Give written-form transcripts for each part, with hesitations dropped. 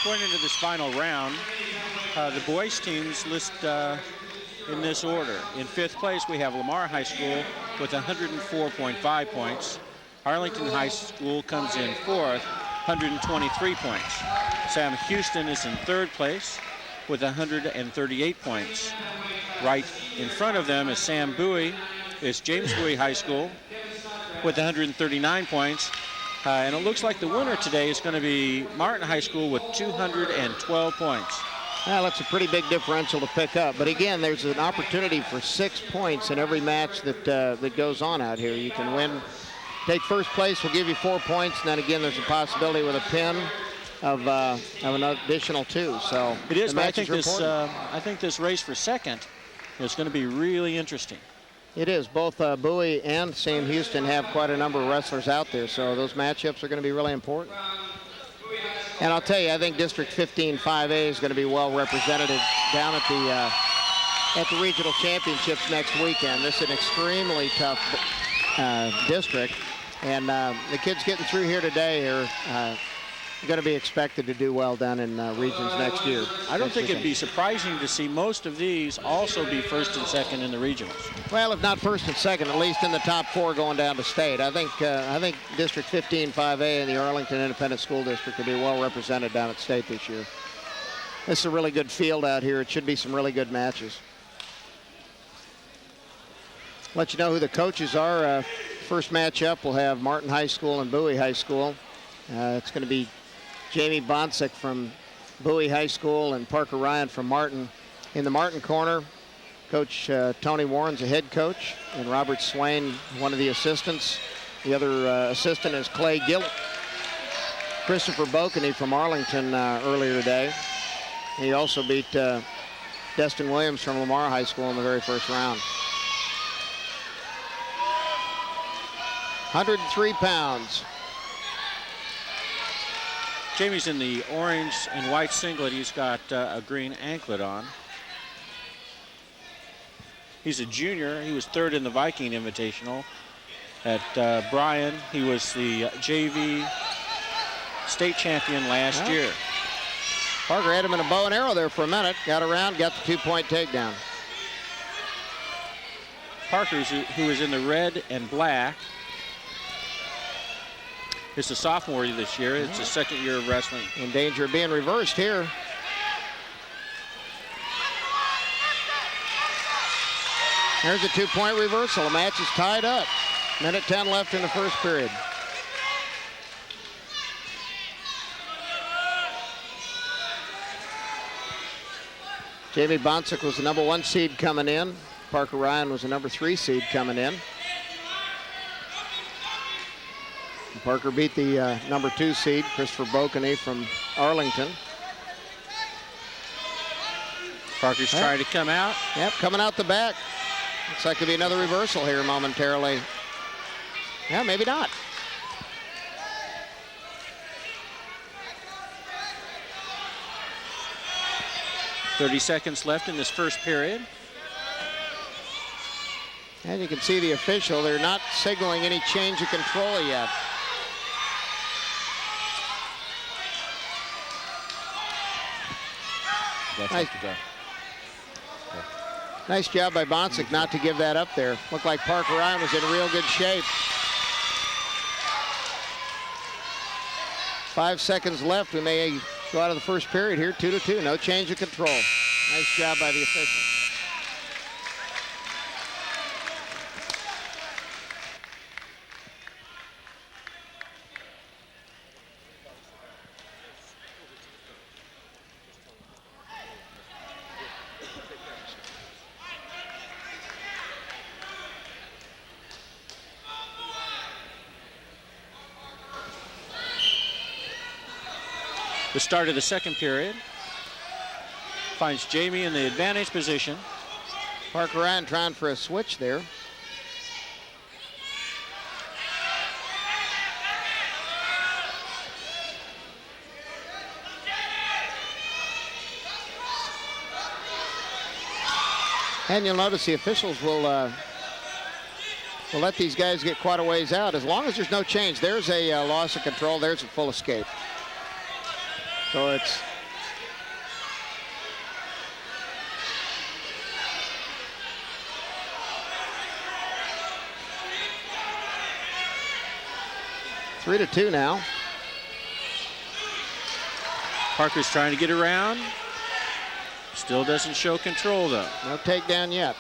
Going into this final round, the boys teams list in this order. In 5th place, we have Lamar High School with 104.5 points. Arlington High School comes in 4th, 123 points. Sam Houston is in 3rd place with 138 points. Right in front of them is Sam Bowie, is James Bowie High School with 139 points. And it looks like the winner today is going to be Martin High School with 212 points. Well, that's a pretty big differential to pick up. But again, there's an opportunity for 6 points in every match that goes on out here. You can win, take 1st place, will give you 4 points. And then again, there's a possibility with a pin of an additional 2. So it is, but I think this race for 2nd is going to be really interesting. It is. Both Bowie and Sam Houston have quite a number of wrestlers out there, so those matchups are going to be really important. And I'll tell you, I think District 15 5A is going to be well represented down at the regional championships next weekend. This is an extremely tough district, and the kids getting through here today are going to be expected to do well down in regions next year. I don't think it'd be surprising to see most of these also be 1st and 2nd in the regionals. Well, if not 1st and 2nd, at least in the top 4 going down to state. I think District 15 5A and the Arlington Independent School District will be well represented down at state this year. This is a really good field out here. It should be some really good matches. Let you know who the coaches are. First matchup, we'll have Martin High School and Bowie High School. It's going to be Jamie Bonsick from Bowie High School and Parker Ryan from Martin. In the Martin corner, Coach Tony Warren's the head coach, and Robert Swain, one of the assistants. The other assistant is Clay Gillett. Christopher Bokany from Arlington earlier today. He also beat Destin Williams from Lamar High School in the very first round. 103 pounds. Jamie's in the orange and white singlet. He's got a green anklet on. He's a junior. He was 3rd in the Viking Invitational. At Bryan, he was the JV state champion last year. Parker had him in a bow and arrow there for a minute. Got around, got the 2-point takedown. Parker, who is in the red and black, is a sophomore this year. It's his 2nd year of wrestling. In danger of being reversed here. There's a 2-point reversal. The match is tied up. Minute 10 left in the first period. Jamie Bonsick was the number 1 seed coming in. Parker Ryan was the number 3 seed coming in. Parker beat the number 2 seed, Christopher Bokany from Arlington. Parker's trying to come out. Yep, coming out the back. Looks like there'll be another reversal here momentarily. Yeah, maybe not. .30 seconds left in this first period. And you can see the official, they're not signaling any change of control yet. Nice job by Bonsick not to give that up there. Looked like Parker Ryan was in real good shape. 5 seconds left. We may go out of the first period here, 2-2. No change of control. Nice job by the official. The start of the second period finds Jamie in the advantage position. Parker Ryan trying for a switch there. And you'll notice the officials will let these guys get quite a ways out as long as there's no change. There's a loss of control. There's a full escape. So it's 3-2 now. Parker's trying to get around. Still doesn't show control, though. No takedown yet.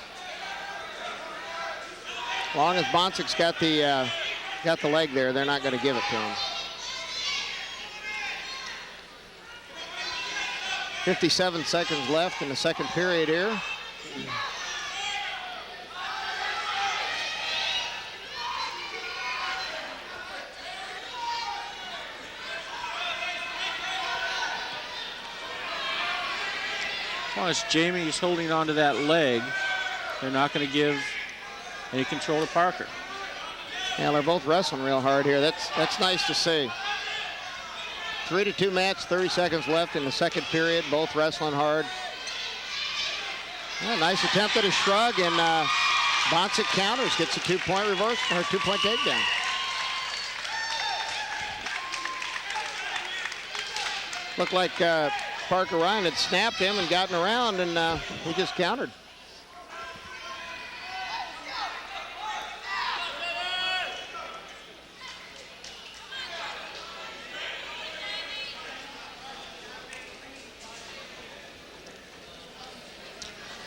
As long as Bonsik's got the leg there, they're not going to give it to him. 57 seconds left in the second period here. As long as Jamie's holding on to that leg, they're not going to give any control to Parker. Yeah, they're both wrestling real hard here. That's nice to see. 3-2 match, 30 seconds left in the second period. Both wrestling hard. Yeah, nice attempt at a shrug, and Bonsik counters, gets a 2-point reverse or a 2-point takedown. Looked like Parker Ryan had snapped him and gotten around, and he just countered.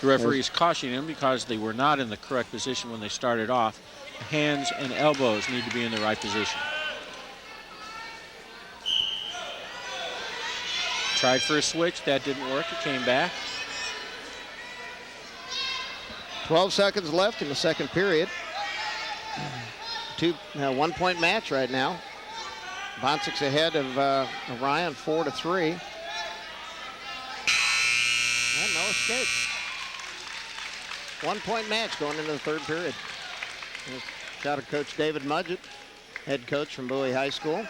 The referee is cautioning him because they were not in the correct position when they started off. Hands and elbows need to be in the right position. Tried for a switch, that didn't work, it came back. 12 seconds left in the second period. 1-point match right now. Bonsik's ahead of Ryan, 4-3. And no escape. 1-point match going into the third period. Shout out to Coach David Mudgett, head coach from Bowie High School.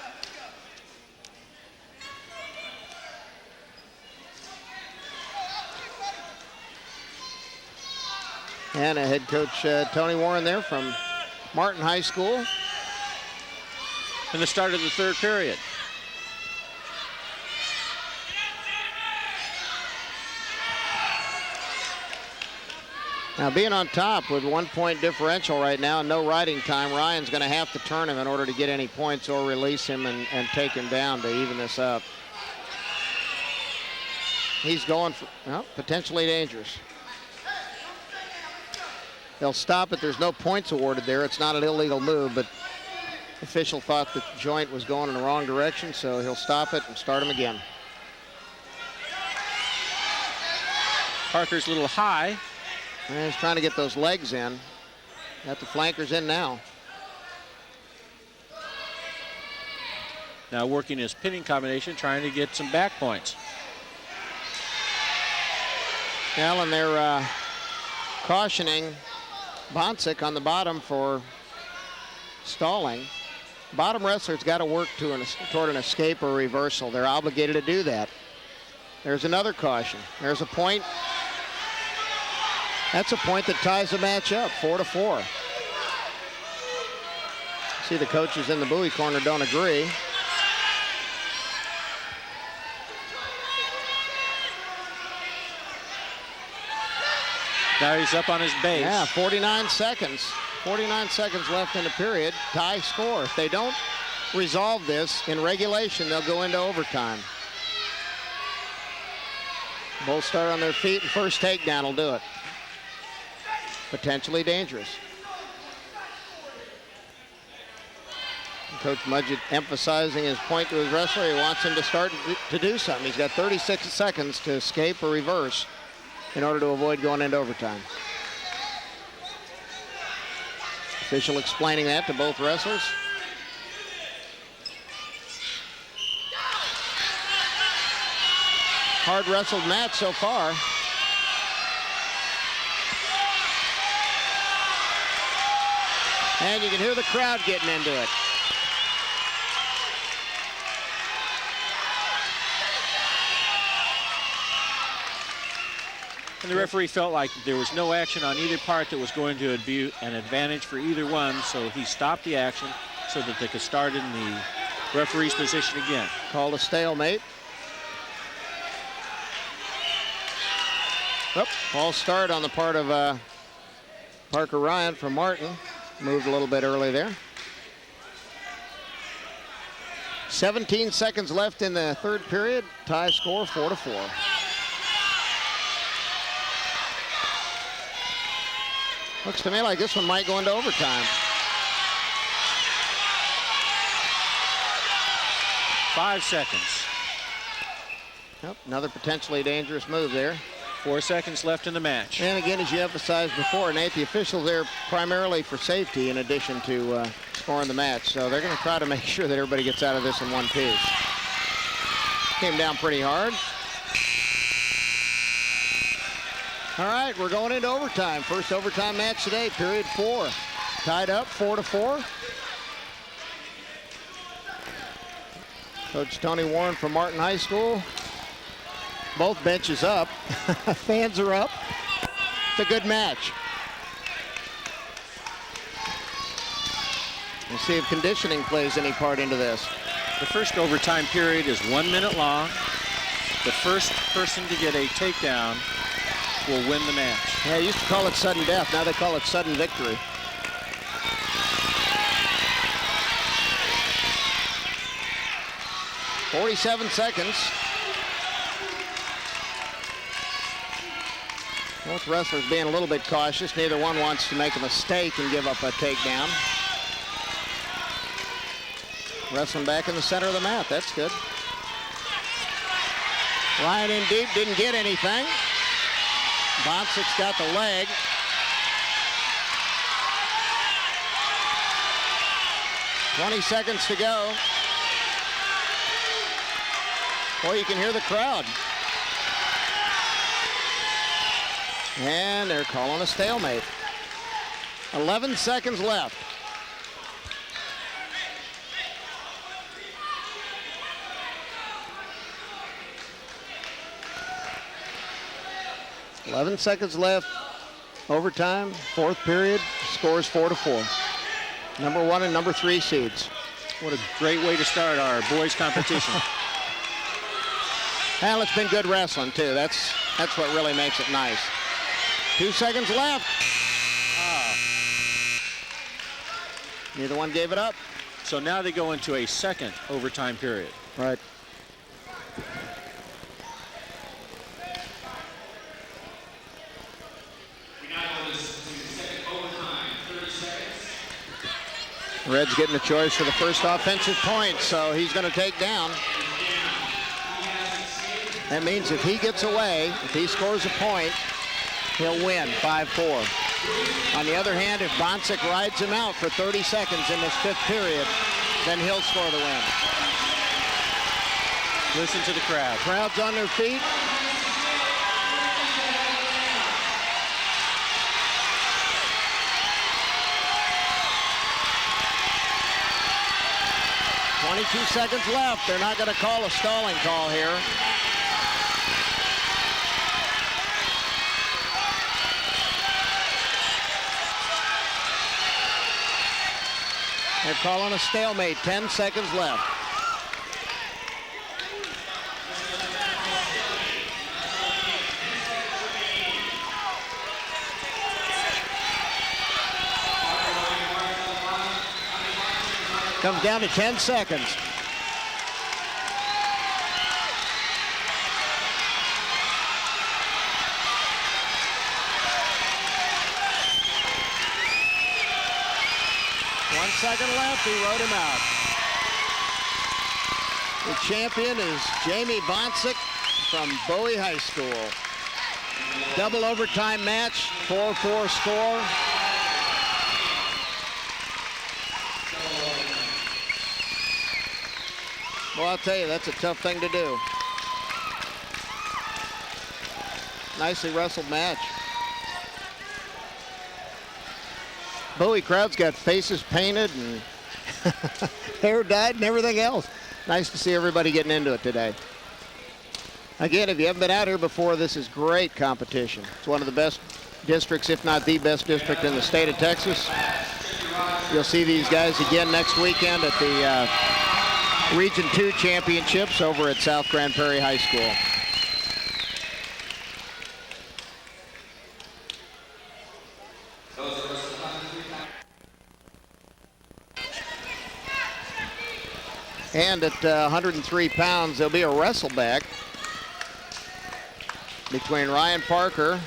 And a head coach, Tony Warren there from Martin High School. And the start of the third period. Now, being on top with 1-point differential right now and no riding time, Ryan's going to have to turn him in order to get any points or release him and take him down to even this up. He's going for, well, potentially dangerous. They'll stop it. There's no points awarded there. It's not an illegal move, but the official thought that the joint was going in the wrong direction, so he'll stop it and start him again. Parker's a little high. And he's trying to get those legs in. Got the flankers in now. Now working his pinning combination, trying to get some back points. Well, and they're cautioning Bonsik on the bottom for stalling. Bottom wrestler's got to work toward an escape or reversal. They're obligated to do that. There's another caution. There's a point. That's a point that ties the match up, 4-4. See, the coaches in the Bowie corner don't agree. Now he's up on his base. Yeah, 49 seconds. 49 seconds left in the period. Tie score. If they don't resolve this in regulation, they'll go into overtime. Both start on their feet, and first takedown will do it. Potentially dangerous. Coach Mudgett emphasizing his point to his wrestler. He wants him to start to do something. He's got 36 seconds to escape or reverse in order to avoid going into overtime. Official explaining that to both wrestlers. Hard wrestled match so far. And you can hear the crowd getting into it. And the referee felt like there was no action on either part that was going to be an advantage for either one, so he stopped the action so that they could start in the referee's position again. Called a stalemate. False start on the part of Parker Ryan from Martin. Moved a little bit early there. 17 seconds left in the third period. Tie score 4-4. Looks to me like this one might go into overtime. 5 seconds. Yep, another potentially dangerous move there. 4 seconds left in the match. And again, as you emphasized before, Nate, the officials there primarily for safety in addition to scoring the match. So they're going to try to make sure that everybody gets out of this in one piece. Came down pretty hard. All right, we're going into overtime. First overtime match today, period 4. Tied up 4-4. Coach Tony Warren from Martin High School. Both benches up. Fans are up. It's a good match. We'll see if conditioning plays any part into this. The first overtime period is 1 minute long. The first person to get a takedown will win the match. Yeah, they used to call it sudden death. Now they call it sudden victory. .47 seconds. Both wrestlers being a little bit cautious. Neither one wants to make a mistake and give up a takedown. Wrestling back in the center of the mat. That's good. Ryan in deep, didn't get anything. Bonsik's got the leg. .20 seconds to go. Boy, you can hear the crowd. And they're calling a stalemate. 11 seconds left. Overtime, fourth period, scores 4-4. Number 1 and number 3 seeds. What a great way to start our boys competition. Well, it's been good wrestling too. That's what really makes it nice. 2 seconds left. Neither one gave it up. So now they go into a second overtime period. Right. Red's getting a choice for the first offensive point, so he's going to take down. That means if he gets away, if he scores a point, he'll win 5-4. On the other hand, if Bonsik rides him out for 30 seconds in this fifth period, then he'll score the win. Listen to the crowd. Crowd's on their feet. .22 seconds left. They're not going to call a stalling call here. They're calling a stalemate. 10 seconds left. Comes down to 10 seconds. One second left, he rode him out. The champion is Jamie Bonsik from Bowie High School. Double overtime match, 4-4 score. Well, I'll tell you, that's a tough thing to do. Nicely wrestled match. Bowie crowd's got faces painted and hair dyed and everything else. Nice to see everybody getting into it today. Again, if you haven't been out here before, this is great competition. It's one of the best districts, if not the best district in the state of Texas. You'll see these guys again next weekend at the Region 2 Championships over at South Grand Prairie High School. And at 103 pounds, there'll be a wrestle back between Ryan Parker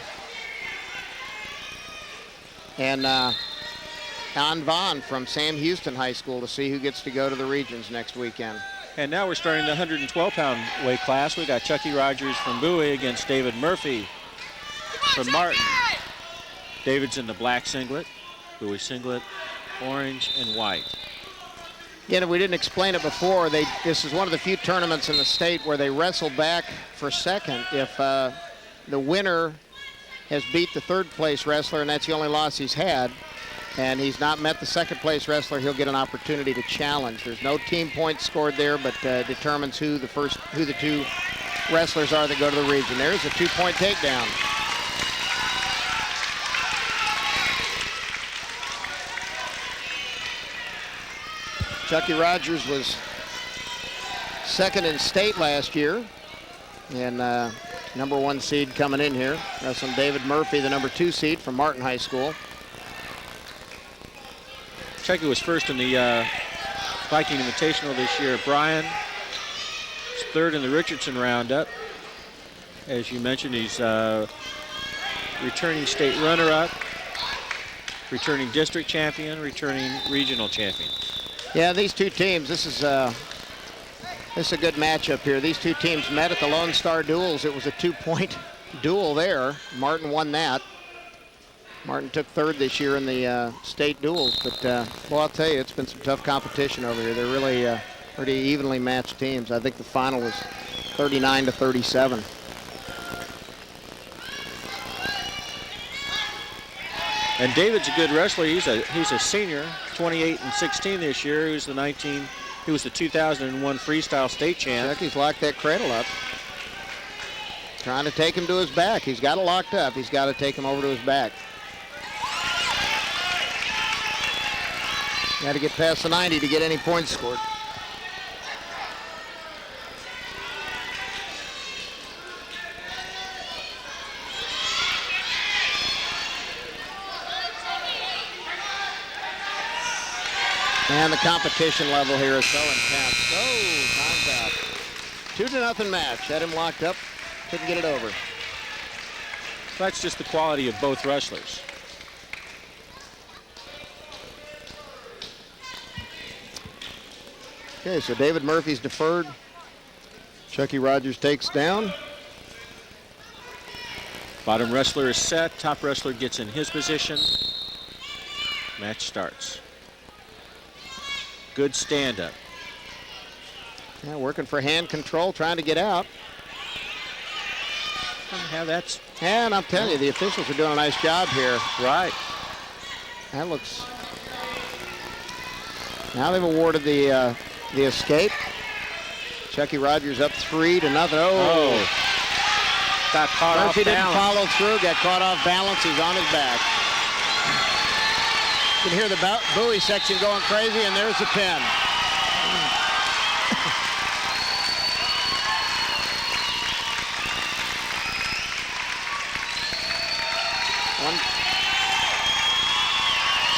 and An Vaughn from Sam Houston High School to see who gets to go to the regions next weekend. And now we're starting the 112-pound weight class. We got Chucky Rogers from Bowie against David Murphy from Martin. David's in the black singlet, Bowie singlet, orange and white. Again, if we didn't explain it before, this is one of the few tournaments in the state where they wrestle back for second if the winner has beat the third place wrestler, and that's the only loss he's had, and he's not met the second place wrestler, he'll get an opportunity to challenge. There's no team points scored there, but determines who the two wrestlers are that go to the region. There's a 2-point takedown. Chucky Rogers was second in state last year, and number 1 seed coming in here. Wrestling David Murphy, the number 2 seed from Martin High School. Chucky was first in the Viking Invitational this year. Brian is third in the Richardson Roundup. As you mentioned, he's returning state runner-up, returning district champion, returning regional champion. Yeah, these two teams, this is a good matchup here. These two teams met at the Lone Star Duels. It was a 2-point duel there. Martin won that. Martin took third this year in the state duels, but well, I'll tell you, it's been some tough competition over here. They're really pretty evenly matched teams. I think the final was 39-37. And David's a good wrestler. He's a senior, 28-16 this year. He was the 2001 freestyle state champ. Chucky's locked that cradle up. Trying to take him to his back. He's got it locked up. He's got to take him over to his back. Got to get past the 90 to get any points scored. And the competition level here is so intense. Oh, time's out. 2-0 match. Had him locked up. Couldn't get it over. That's just the quality of both wrestlers. Okay, so David Murphy's deferred. Chucky Rogers takes down. Bottom wrestler is set. Top wrestler gets in his position. Match starts. Good stand-up. Yeah, working for hand control, trying to get out. And I'm telling you, the officials are doing a nice job here. Right. That looks... Now they've awarded the escape. Chucky Rogers up 3-0. Oh. Got caught off balance. Murphy didn't follow through, got caught off balance. He's on his back. You can hear the Bowie section going crazy, and there's the pin.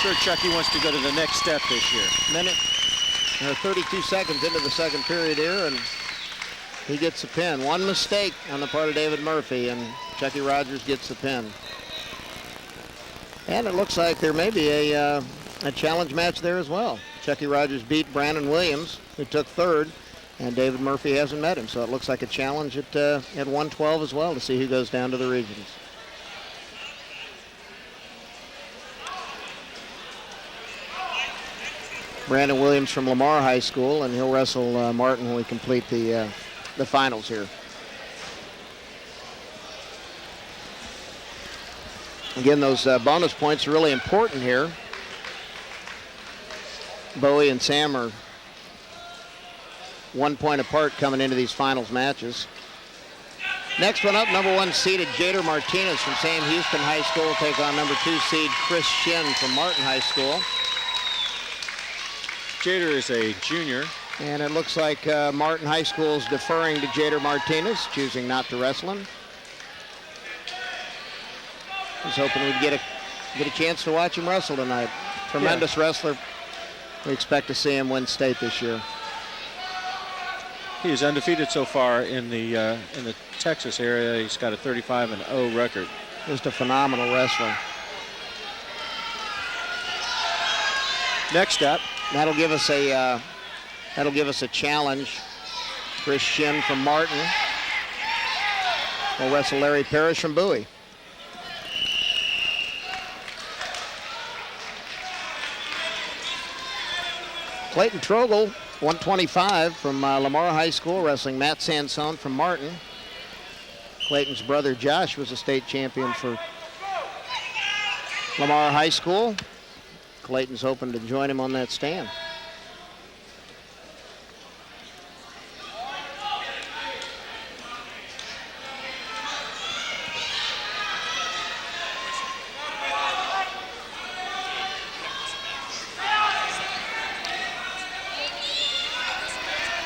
Sure, Chucky wants to go to the next step this year. Minute, or 32 seconds into the second period here, and he gets the pin. One mistake on the part of David Murphy, and Chucky Rogers gets the pin. And it looks like there may be a challenge match there as well. Chucky Rogers beat Brandon Williams, who took third, and David Murphy hasn't met him. So it looks like a challenge at 112 as well to see who goes down to the regions. Brandon Williams from Lamar High School, and he'll wrestle Martin when we complete the finals here. Again, those bonus points are really important here. Bowie and Sam are 1 point apart coming into these finals matches. Next one up, number 1 seeded Jader Martinez from Sam Houston High School will take on number 2 seed Chris Shin from Martin High School. Jader is a junior. And it looks like Martin High School is deferring to Jader Martinez, choosing not to wrestle him. Was hoping we'd get a chance to watch him wrestle tonight. Tremendous wrestler. We expect to see him win state this year. He's undefeated so far in the Texas area. He's got a 35-0 record. Just a phenomenal wrestler. Next up, that'll give us a challenge. Chris Shin from Martin will wrestle Larry Parrish from Bowie. Clayton Trogel, 125 from Lamar High School, wrestling Matt Sansone from Martin. Clayton's brother Josh was a state champion for Lamar High School. Clayton's hoping to join him on that stand.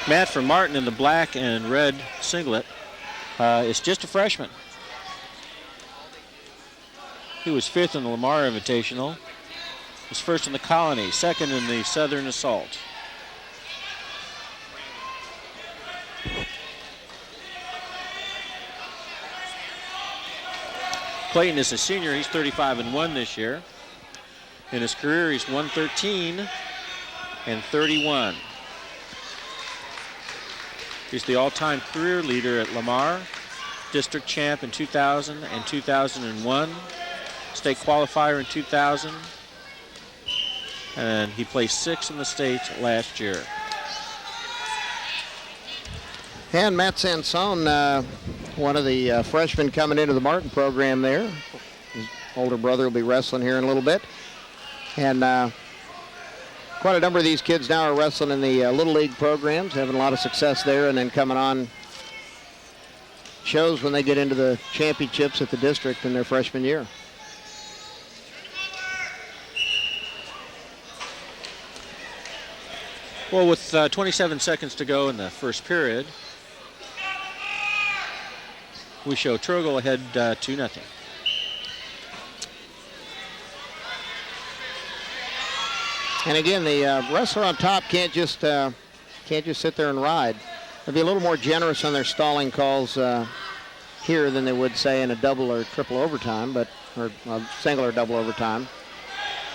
Matt from Martin in the black and red singlet is just a freshman. He was 5th in the Lamar Invitational. Was first in the Colony, 2nd in the Southern Assault. Clayton is a senior. He's 35-1 this year. In his career, he's 113 and 31. He's the all-time career leader at Lamar, district champ in 2000 and 2001, state qualifier in 2000, and he placed 6th in the state last year. And Matt Sansone, one of the freshmen coming into the Martin program there. His older brother will be wrestling here in a little bit. And quite a number of these kids now are wrestling in the Little League programs, having a lot of success there, and then coming on shows when they get into the championships at the district in their freshman year. Well, with 27 seconds to go in the first period, we show Trogel ahead 2-0. And again, the wrestler on top can't just sit there and ride. They'll be a little more generous on their stalling calls here than they would say in a double or triple overtime, or a single or double overtime.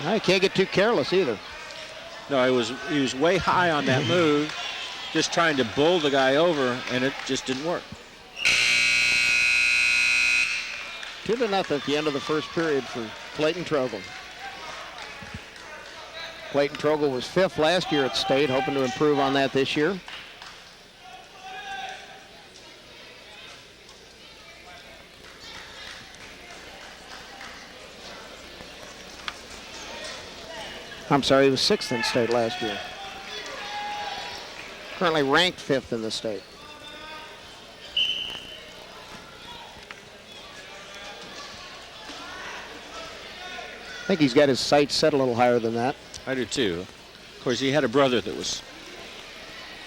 You can't get too careless either. No, he was way high on that move, just trying to bull the guy over, and it just didn't work. 2-0 at the end of the first period for Clayton Trogel. Clayton Trogel was 5th last year at state, hoping to improve on that this year. I'm sorry, he was 6th in state last year. Currently ranked 5th in the state. I think he's got his sights set a little higher than that. I do too. Of course, he had a brother that was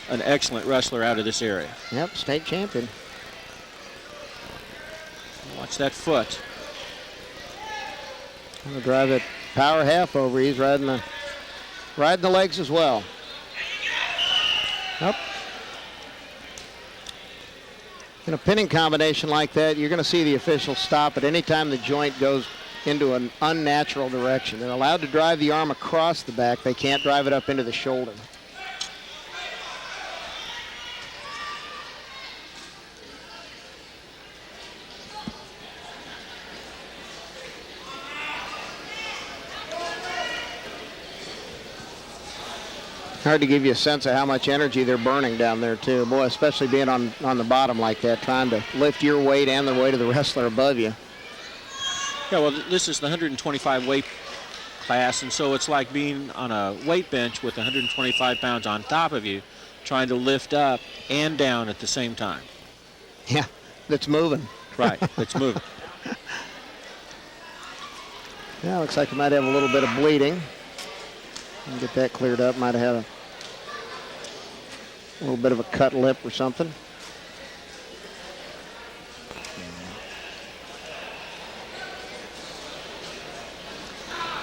an excellent wrestler out of this area. Yep, state champion. Watch that foot. Gonna drive it power half over. He's riding the legs as well. Up. In a pinning combination like that, you're going to see the official stop at any time the joint goes into an unnatural direction. They're allowed to drive the arm across the back. They can't drive it up into the shoulder. Hard to give you a sense of how much energy they're burning down there too. Boy, especially being on the bottom like that, trying to lift your weight and the weight of the wrestler above you. Yeah, well, this is the 125 weight class, and so it's like being on a weight bench with 125 pounds on top of you, trying to lift up and down at the same time. Yeah, that's moving. Right, it's moving. Yeah, looks like he might have a little bit of bleeding. Get that cleared up. Might have had a little bit of a cut lip or something.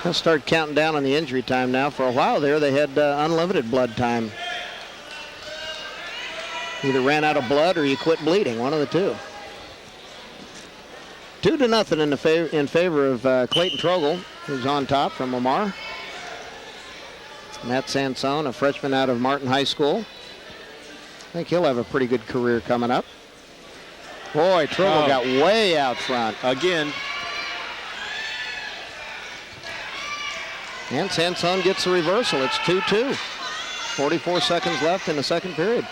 Let's start counting down on the injury time now. For a while there, they had unlimited blood time. Either ran out of blood or you quit bleeding, one of the two. 2-0 in favor of Clayton Trogle, who's on top from Lamar. Matt Sansone, a freshman out of Martin High School. I think he'll have a pretty good career coming up. Boy, Trogle got way out front. Again. And Sansone gets the reversal. It's 2-2. 44 seconds left in the second period.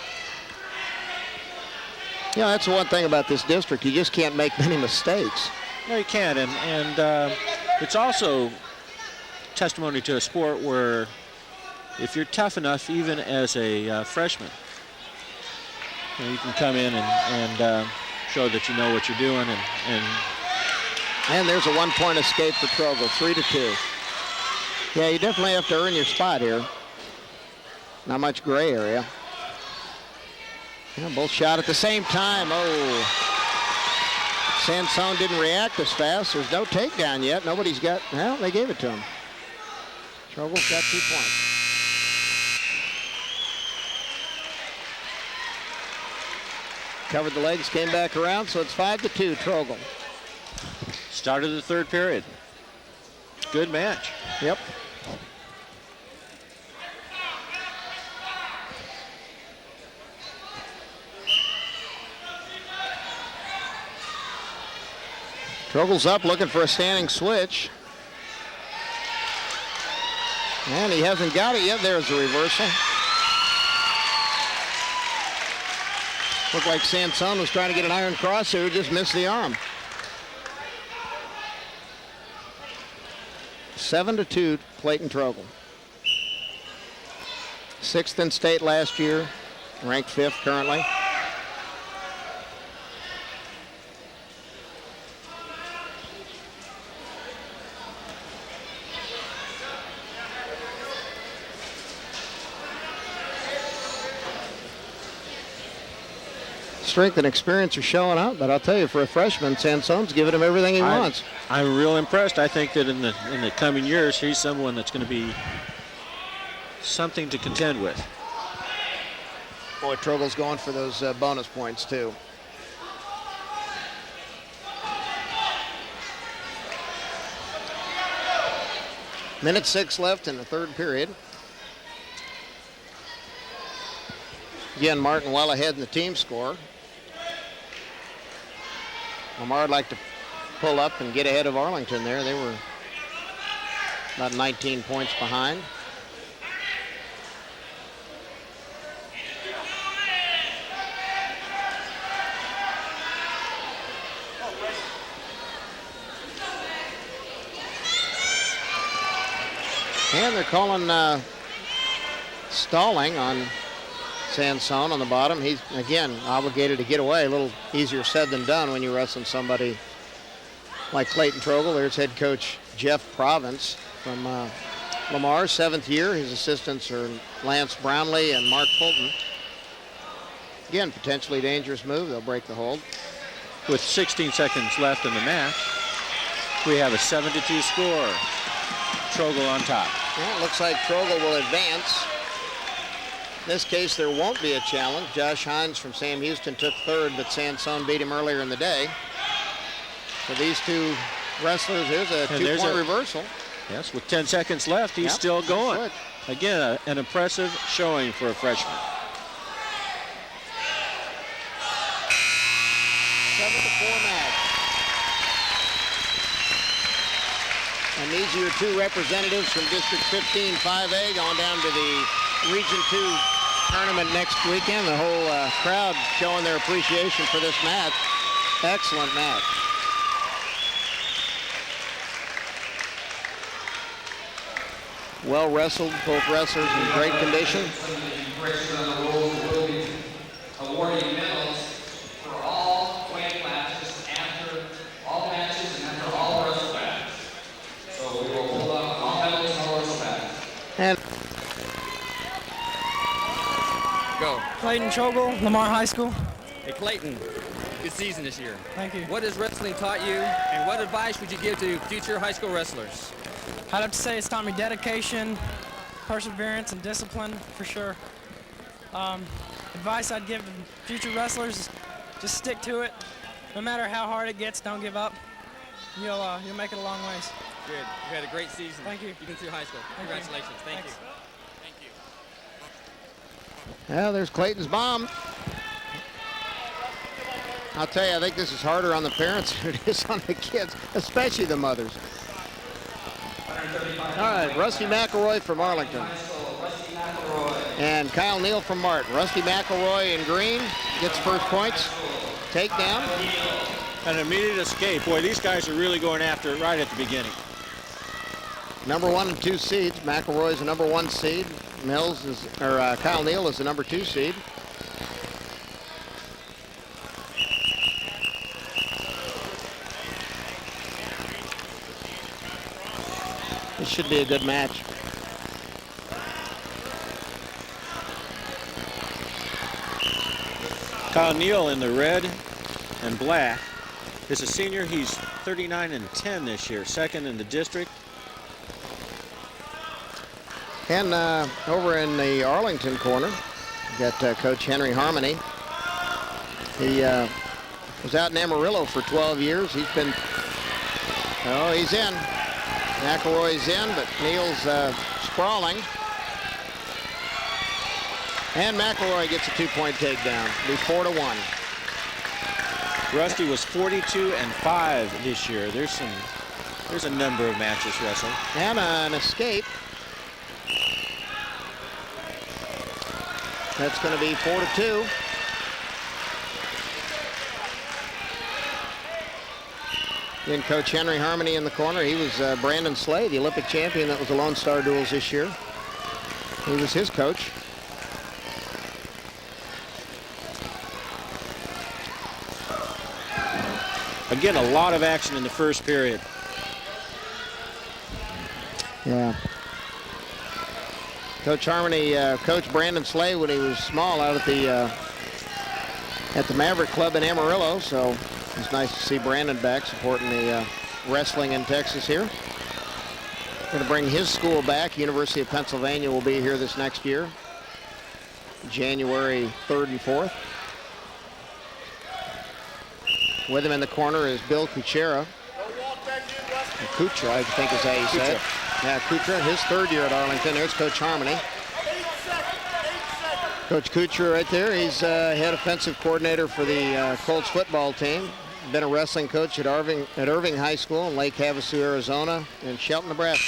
Yeah, that's the one thing about this district. You just can't make many mistakes. No, you can't. And it's also testimony to a sport where if you're tough enough, even as a freshman, you can come in and show that you know what you're doing. And there's a one-point escape for Trogle, 3-2. Yeah, you definitely have to earn your spot here. Not much gray area. Yeah, both shot at the same time. Oh, Sansone didn't react as fast. There's no takedown yet. Nobody's got, well, they gave it to him. Trogle's got 2 points. Covered the legs, came back around, so it's 5-2, Trogle. Started the third period. Good match. Yep. Trogle's up looking for a standing switch. And he hasn't got it yet. There's the reversal. Looked like Sansone was trying to get an iron cross here, just missed the arm. 7-2, Clayton Trogle. 6th in state last year, ranked 5th currently. Strength and experience are showing up, but I'll tell you, for a freshman, Sansone's giving him everything he wants. I'm real impressed. I think that in the coming years, he's someone that's going to be something to contend with. Boy, Trogle's going for those bonus points too. Minute 6 left in the third period. Again, Martin well ahead in the team score. Lamar would like to pull up and get ahead of Arlington there. They were about 19 points behind. And they're calling stalling on Sansone on the bottom. He's, again, obligated to get away. A little easier said than done when you're wrestling somebody like Clayton Trogle. There's head coach Jeff Province from Lamar, 7th year. His assistants are Lance Brownlee and Mark Fulton. Again, potentially dangerous move. They'll break the hold. With 16 seconds left in the match, we have a 7-2 score. Trogle on top. Well, it looks like Trogle will advance. In this case, there won't be a challenge. Josh Hines from Sam Houston took 3rd, but Sansone beat him earlier in the day. So these two wrestlers, here's a 2-point reversal. Yes, with 10 seconds left, he's still going. Again, an impressive showing for a freshman. 7-4 match. And these are your two representatives from District 15 5A going down to the Region 2 tournament next weekend. The whole crowd showing their appreciation for this match. Excellent match. Well wrestled, both wrestlers in great condition. Awarding medals for all weight classes after all matches and after all wrestle battles. So we will pull up all medals and all wrestle battles. And Go. Clayton Trogle, Lamar High School. Hey Clayton, good season this year. Thank you. What has wrestling taught you, and what advice would you give to future high school wrestlers? I'd have to say it's taught me dedication, perseverance, and discipline for sure. advice I'd give future wrestlers is just stick to it. No matter how hard it gets, don't give up. You'll make it a long ways. Good. You had a great season. Thank you. Even through high school. Congratulations. Thank you. Thank you. Yeah, there's Clayton's bomb. I'll tell you, I think this is harder on the parents than it is on the kids, especially the mothers. All right, Rusty McElroy from Arlington. And Kyle Neal from Martin. Rusty McElroy in green gets first points. Takedown. An immediate escape. Boy, these guys are really going after it right at the beginning. Number 1 and 2 seeds. McElroy is the number 1 seed. Kyle Neal is the number 2 seed. This should be a good match. Kyle Neal in the red and black is a senior. He's 39-10 this year, second in the district. And over in the Arlington corner, we got Coach Henry Harmony. He was out in Amarillo for 12 years. He's been, he's in. McElroy's in, but Neal's sprawling. And McElroy gets a 2-point takedown. It'll be 4-1. Rusty was 42-5 this year. There's a number of matches wrestled. And an escape. That's going to be 4-2. Then Coach Henry Harmony in the corner. He was Brandon Slay, the Olympic champion that was the Lone Star Duels this year. He was his coach. Again, a lot of action in the first period. Yeah. Coach Harmony coached Brandon Slay when he was small out at the Maverick Club in Amarillo, so it's nice to see Brandon back supporting the wrestling in Texas here. Going to bring his school back. University of Pennsylvania will be here this next year, January 3rd and 4th. With him in the corner is Bill Kuchera. Kuchera, I think is how you say it. Yeah, Kuchera, his 3rd year at Arlington. There's Coach Harmony. Coach Kuchera right there. He's head offensive coordinator for the Colts football team. Been a wrestling coach at Irving High School in Lake Havasu, Arizona, and Shelton, Nebraska.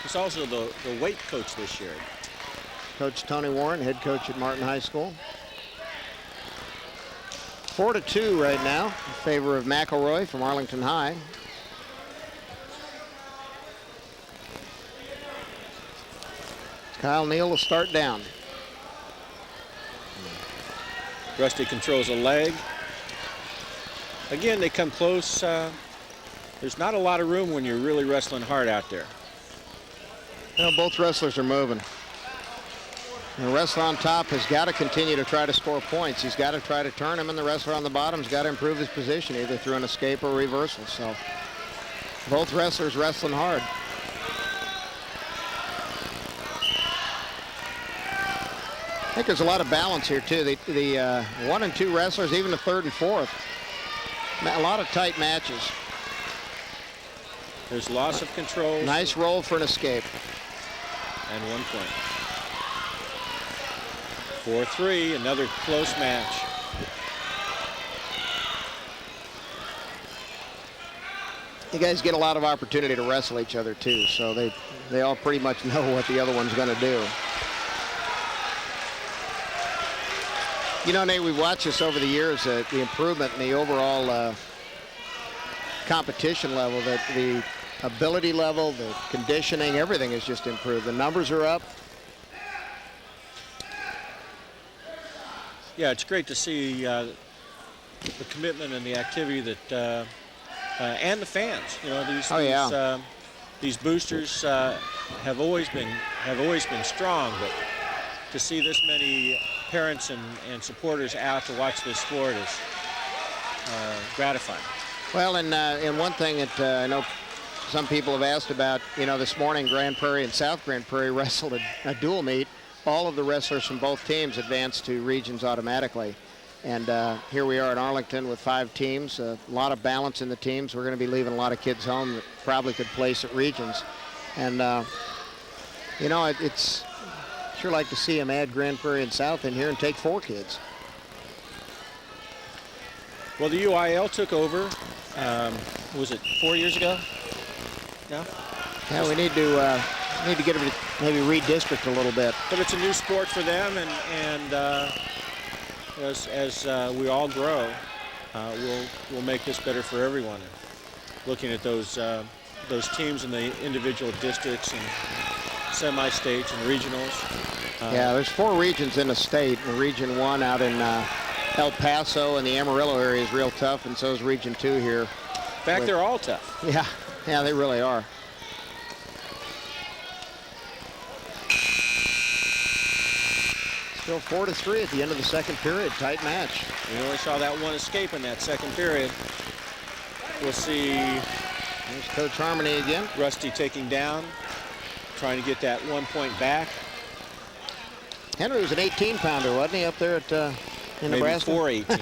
He's also the weight coach this year. Coach Tony Warren, head coach at Martin High School. 4-2 right now in favor of McElroy from Arlington High. Kyle Neal will start down. Rusty controls a leg. Again, they come close. There's not a lot of room when you're really wrestling hard out there. Well, both wrestlers are moving. The wrestler on top has got to continue to try to score points. He's got to try to turn him, and the wrestler on the bottom's got to improve his position, either through an escape or reversal. So both wrestlers wrestling hard. I think there's a lot of balance here, too. The 1 and 2 wrestlers, even the 3rd and 4th, a lot of tight matches. There's loss of control. Nice roll for an escape. And 1 point. 4-3, another close match. You guys get a lot of opportunity to wrestle each other too, so they all pretty much know what the other one's going to do. You know, Nate, we've watched this over the years, the improvement in the overall competition level, that the ability level, the conditioning, everything has just improved. The numbers are up. Yeah, it's great to see the commitment and the activity that, and the fans. You know, these boosters have always been strong, but to see this many parents and supporters out to watch this sport is gratifying. Well, and one thing that I know some people have asked about, this morning Grand Prairie and South Grand Prairie wrestled a dual meet. All of the wrestlers from both teams advanced to regions automatically. And here we are in Arlington with 5 teams, a lot of balance in the teams. We're going to be leaving a lot of kids home that probably could place at regions. And, it's sure like to see them add Grand Prairie and South in here and take 4 kids. Well, the UIL took over, was it 4 years ago? No? Yeah, we need to get it, maybe redistrict a little bit. But it's a new sport for them, and as we all grow, we'll make this better for everyone. Looking at those teams in the individual districts and semi-states and regionals. Yeah, there's 4 regions in the state. Region 1 out in El Paso and the Amarillo area is real tough, and so is Region 2 here. In fact, they're all tough. Yeah, they really are. Still 4-3 at the end of the second period. Tight match. We only saw that one escape in that second period. We'll see. There's Coach Harmony again. Rusty taking down, trying to get that 1 point back. Henry was an 18-pounder, wasn't he, up there at in Maybe Nebraska? 418.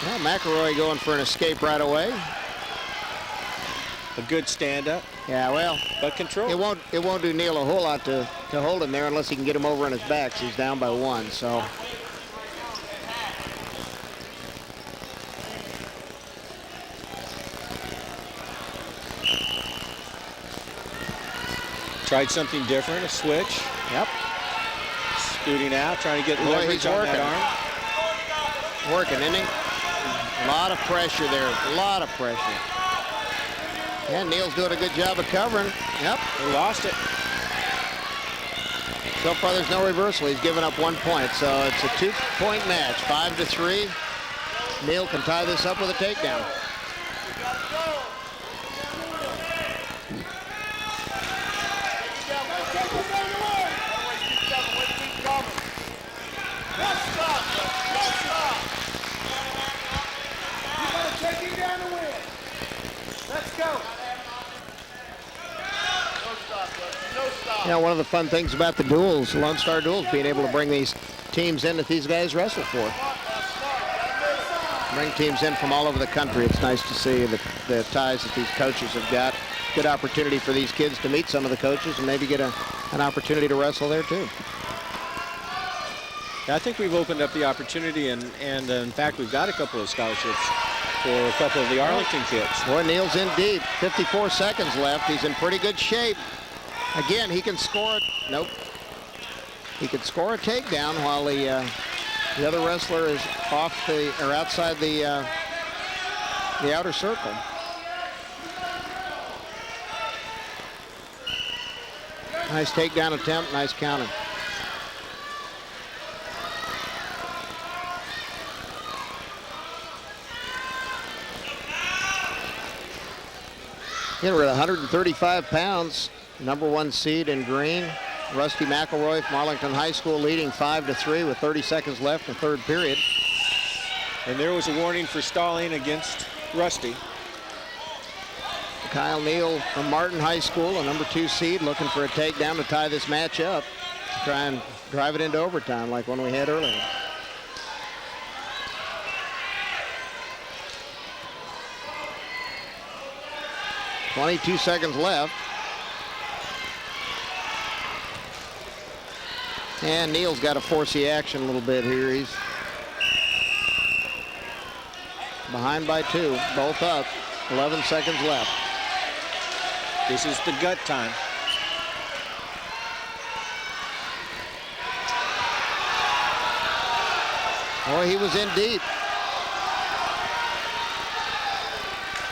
Well, McElroy going for an escape right away. A good stand-up. Yeah, well, but control. It won't do Neil a whole lot to hold him there unless he can get him over on his back. So he's down by 1. So. Tried something different, a switch. Yep. Scooting out, trying to get leverage on that arm. Working, isn't he? A lot of pressure there, a lot of pressure. And Neil's doing a good job of covering. Yep. He lost it. So far there's no reversal. He's given up 1 point. So it's a 2-point match, 5-3. Neil can tie this up with a takedown. One of the fun things about the duels, Lone Star duels, being able to bring these teams in that these guys wrestle for. Bring teams in from all over the country. It's nice to see the ties that these coaches have got. Good opportunity for these kids to meet some of the coaches and maybe get an opportunity to wrestle there too. I think we've opened up the opportunity, and in fact, we've got a couple of scholarships for a couple of the Arlington kids. Boy, Neil's in deep. 54 seconds left. He's in pretty good shape. Again, he can score it. Nope. He could score a takedown while the other wrestler is outside the outer circle. Nice takedown attempt. Nice counter. Again, we're at 135 pounds. Number 1 seed in green, Rusty McElroy from Arlington High School, leading 5-3 with 30 seconds left in the third period. And there was a warning for stalling against Rusty. Kyle Neal from Martin High School, a number 2 seed, looking for a takedown to tie this match up. Try and drive it into overtime like one we had earlier. .22 seconds left. And Neal's got to force the action a little bit here. He's behind by 2, both up. 11 seconds left. This is the gut time. Boy, he was in deep.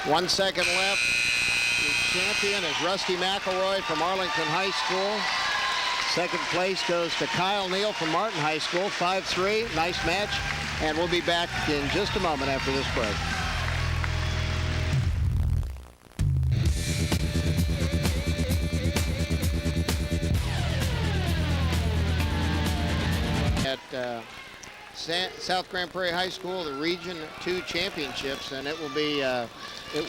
1 second left. The champion is Rusty McElroy from Arlington High School. Second place goes to Kyle Neal from Martin High School, 5-3. Nice match. And we'll be back in just a moment after this break. At South Grand Prairie High School, the Region 2 Championships, and it will be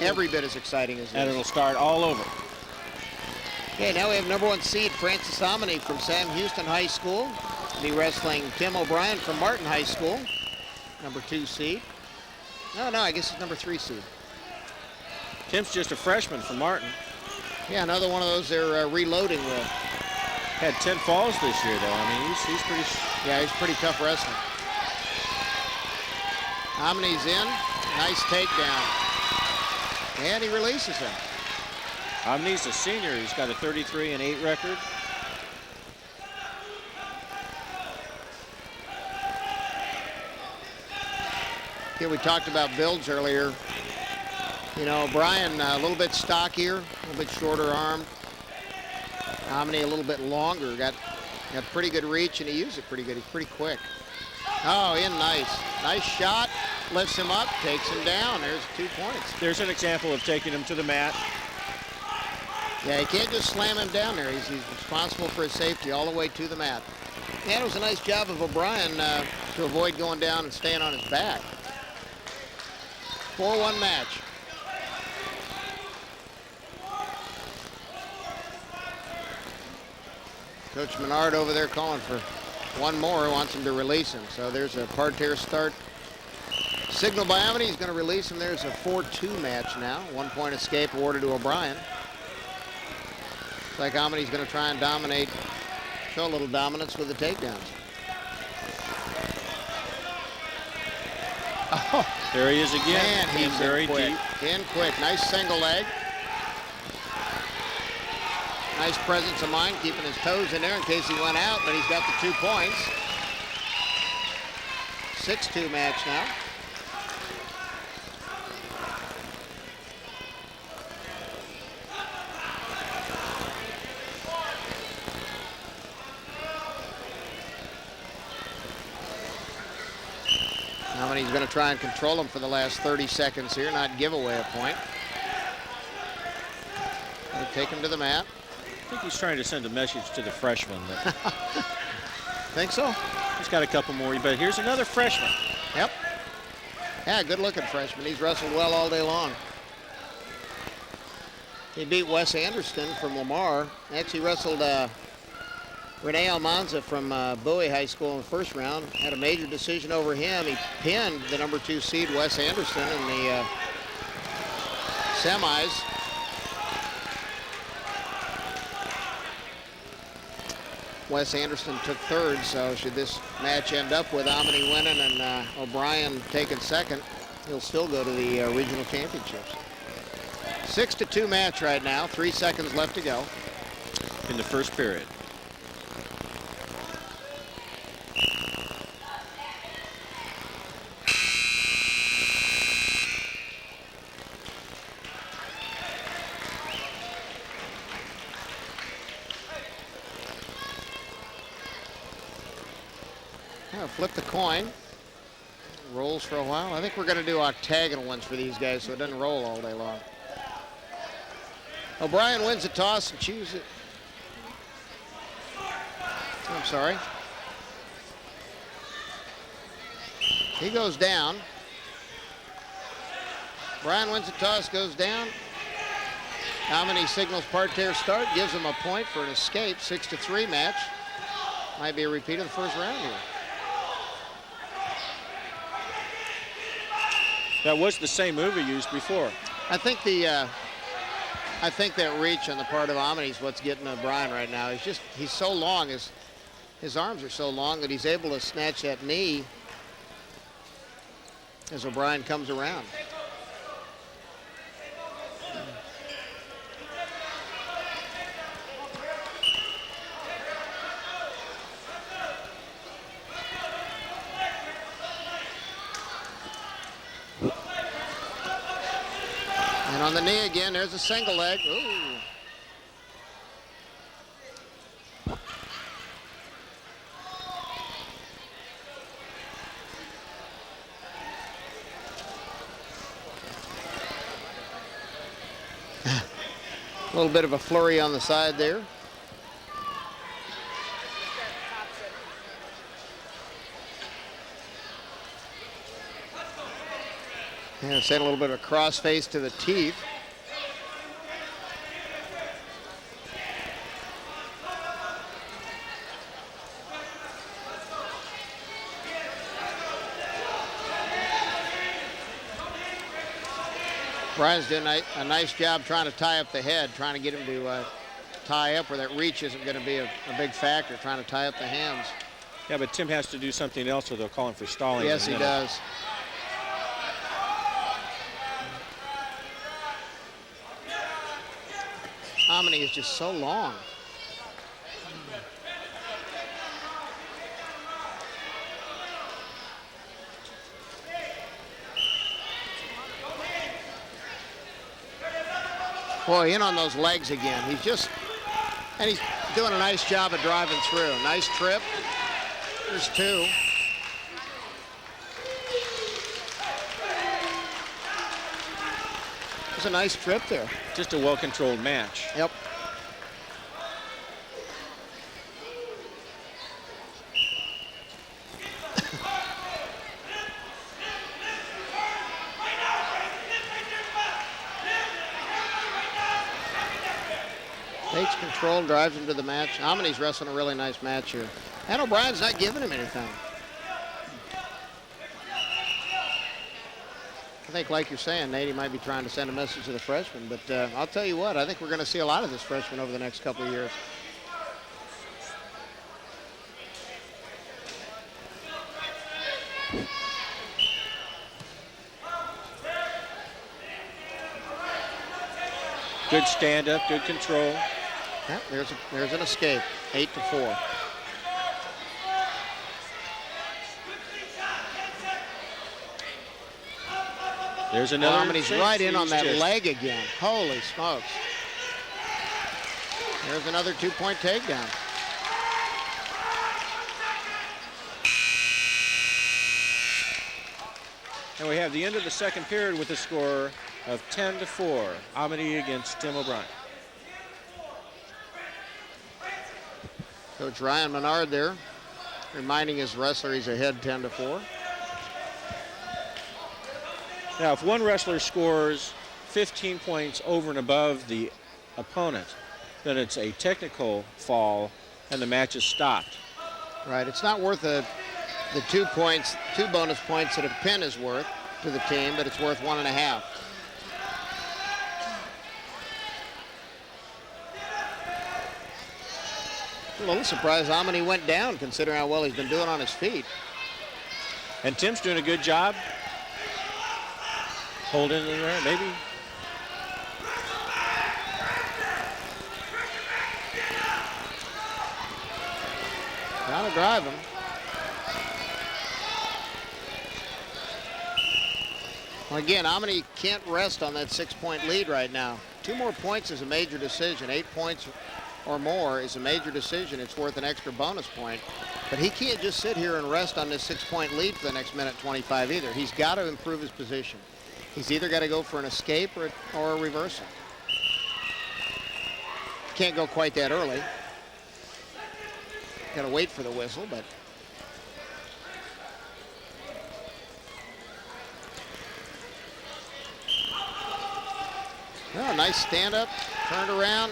every bit as exciting as this. And it'll start all over. Okay, now we have number 1 seed Francis Omni from Sam Houston High School. Be wrestling Tim O'Brien from Martin High School, number 2 seed. No, I guess it's number 3 seed. Tim's just a freshman from Martin. Yeah, another one of those they're reloading with. Had 10 falls this year, though. I mean, he's pretty... Yeah, he's pretty tough wrestling. Omni's in. Nice takedown. And he releases him. Omni's a senior. He's got a 33-8 record. Okay, we talked about builds earlier. You know, Brian a little bit stockier, a little bit shorter arm. Omni a little bit longer. Got pretty good reach, and he used it pretty good. He's pretty quick. Oh, in nice. Nice shot. Lifts him up, takes him down. There's 2 points. There's an example of taking him to the mat. Yeah, you can't just slam him down there. He's responsible for his safety all the way to the mat. And it was a nice job of O'Brien to avoid going down and staying on his back. 4-1 match. Coach Menard over there calling for one more, wants him to release him. So there's a parterre start. Signal by Omni, he's going to release him. There's a 4-2 match now. 1 point escape awarded to O'Brien. Looks like Omni's going to try and dominate, show a little dominance with the takedowns. Oh, there he is again. Man, he's very quick. deep. In quick. Nice single leg. Nice presence of mind, keeping his toes in there in case he went out, but he's got the 2 points. 6-2 match now. He's going to try and control him for the last 30 seconds here, not give away a point. They take him to the mat. I think he's trying to send a message to the freshman. That Think so? he's got a couple more, but here's another freshman. Yep. Yeah, good looking freshman. He's wrestled well all day long. He beat Wes Anderson from Lamar. Actually wrestled Rene Almanza from Bowie High School in the first round. Had a major decision over him. He pinned the number 2 seed Wes Anderson in the semis. Wes Anderson took third, so should this match end up with Omni winning and O'Brien taking second, he'll still go to the regional championships. 6-2 match right now. 3 seconds left to go. In the first period. Flip the coin. Rolls for a while. I think we're going to do octagonal ones for these guys so it doesn't roll all day long. O'Brien wins the toss and chooses it. I'm sorry. He goes down. O'Brien wins the toss, goes down. Omni signals parterre start, gives him a point for an escape. 6-3 match. Might be a repeat of the first round here. That was the same move he used before. I think that reach on the part of Omni is what's getting O'Brien right now. He's so long, his arms are so long that he's able to snatch that knee as O'Brien comes around. And on the knee again, there's a single leg. Ooh. A little bit of a flurry on the side there. Yeah, send a little bit of a cross face to the teeth. Brian's doing a nice job trying to tie up the head, trying to get him to tie up where that reach isn't going to be a big factor, trying to tie up the hands. Yeah, but Tim has to do something else or they'll call him for stalling. Yes, he does. Omni is just so long. Boy, in on those legs again. He's doing a nice job of driving through. Nice trip. There's two. It's a nice trip there. Just a well-controlled match. Yep. Takes control, drives him to the match. Omni's wrestling a really nice match here. And O'Brien's not giving him anything. I think, like you're saying, Nate, he might be trying to send a message to the freshman, but I'll tell you what, I think we're going to see a lot of this freshman over the next couple of years. Good stand-up, good control. Yeah, there's an escape, 8-4. There's another. And he's right in on that leg again. Holy smokes. There's another 2-point takedown. And we have the end of the second period with a score of 10-4. Omni against Tim O'Brien. Coach Ryan Menard there, reminding his wrestler he's ahead 10-4. Now, if one wrestler scores 15 points over and above the opponent, then it's a technical fall and the match is stopped. Right, it's not worth the 2 points, 2 bonus points that a pin is worth to the team, but it's worth 1.5. A little surprised Omni went down considering how well he's been doing on his feet. And Tim's doing a good job. Holding in there, maybe. Trying to drive him. Well, again, Omni can't rest on that 6-point lead right now. 2 more points is a major decision. 8 points or more is a major decision. It's worth an extra bonus point. But he can't just sit here and rest on this 6-point lead for the next minute 25 either. He's got to improve his position. He's either got to go for an escape or a reversal. Can't go quite that early. Got to wait for the whistle, but oh, nice stand up, turned around.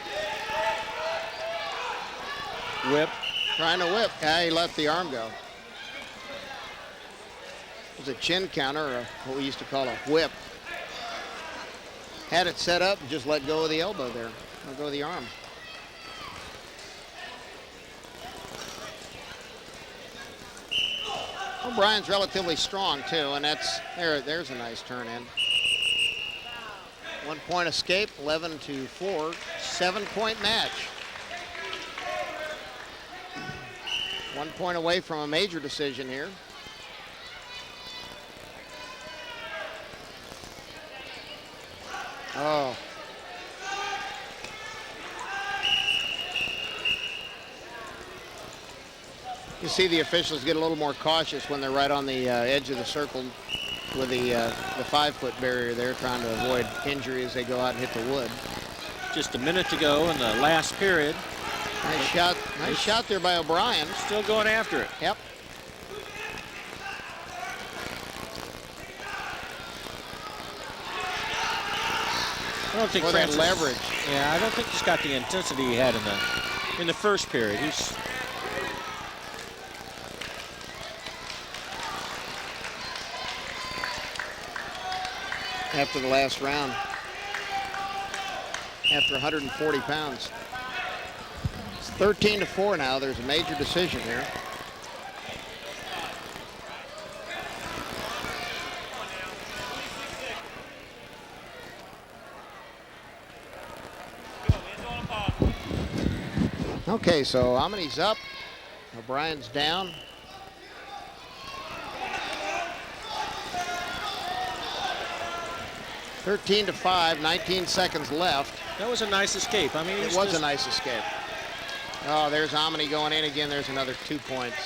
Whip. Trying to whip. Yeah, he let the arm go. It was a chin counter, or what we used to call a whip. Had it set up and just let go of the elbow there. Let go of the arm. O'Brien's relatively strong too, and there's a nice turn in. 1 point escape, 11-4, 7-point match. 1 point away from a major decision here. Oh. You see the officials get a little more cautious when they're right on the edge of the circle with the 5-foot barrier there, trying to avoid injury as they go out and hit the wood. Just a minute to go in the last period. Nice shot there by O'Brien. Still going after it. Yep. I don't think for that Francis, leverage. Yeah, I don't think he's got the intensity he had in the first period. He's after the last round, after 140 pounds. It's 13-4 now. There's a major decision here. Okay, so Omini's up, O'Brien's down. (13-5), 19 seconds left. that was a nice escape. I mean, It was a nice escape. Oh, there's Omni going in again. There's another 2 points.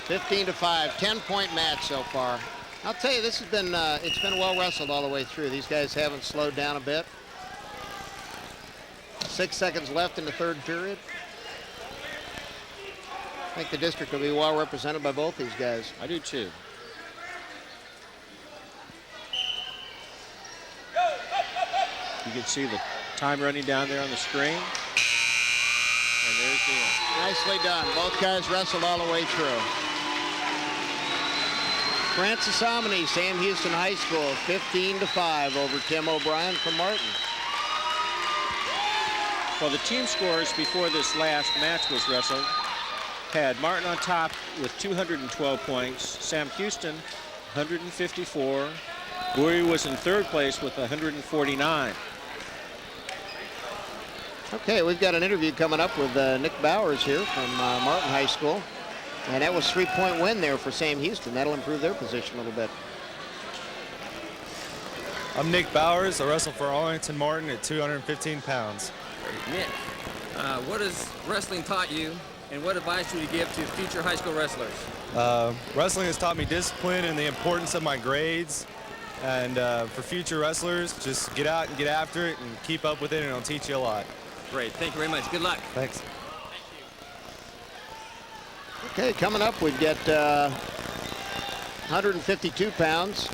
15-5, 10-point match so far. I'll tell you, this has been it's been well wrestled all the way through. These guys haven't slowed down a bit. 6 seconds left in the third period. I think the district will be well represented by both these guys. I do too. You can see the time running down there on the screen. And there's the end. Nicely done. Both guys wrestled all the way through. Francis Omni, Sam Houston High School, 15-5 over Tim O'Brien from Martin. Well, the team scores before this last match was wrestled had Martin on top with 212 points, Sam Houston 154, Bowie was in third place with 149. Okay, we've got an interview coming up with Nick Bowers here from Martin High School. And that was a 3-point win there for Sam Houston. That'll improve their position a little bit. I'm Nick Bowers. I wrestle for Arlington Martin at 215 pounds. Nick, what has wrestling taught you, and what advice would you give to future high school wrestlers? Wrestling has taught me discipline and the importance of my grades. And for future wrestlers, just get out and get after it and keep up with it, and it'll teach you a lot. Great. Thank you very much. Good luck. Thanks. Okay, coming up, we've got 152 pounds.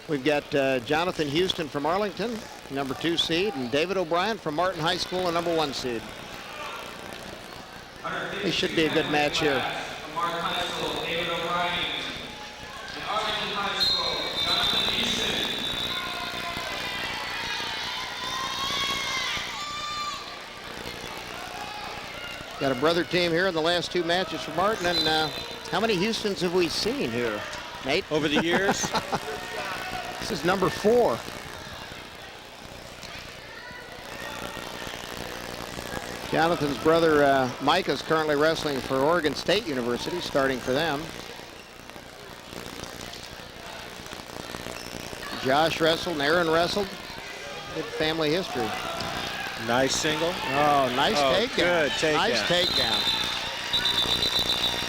We've got Jonathan Houston from Arlington, number 2 seed, and David O'Brien from Martin High School, a number 1 seed. This should be a good match here. From Martin High School, David O'Brien. And Arlington High School, Jonathan Houston. Got a brother team here in the last 2 matches for Martin. And how many Houstons have we seen here, Nate? Over the years, This is number 4. Jonathan's brother Mike is currently wrestling for Oregon State University, starting for them. Josh wrestled and Aaron wrestled. Good family history. nice single. Oh, nice takedown. Good takedown. Nice takedown.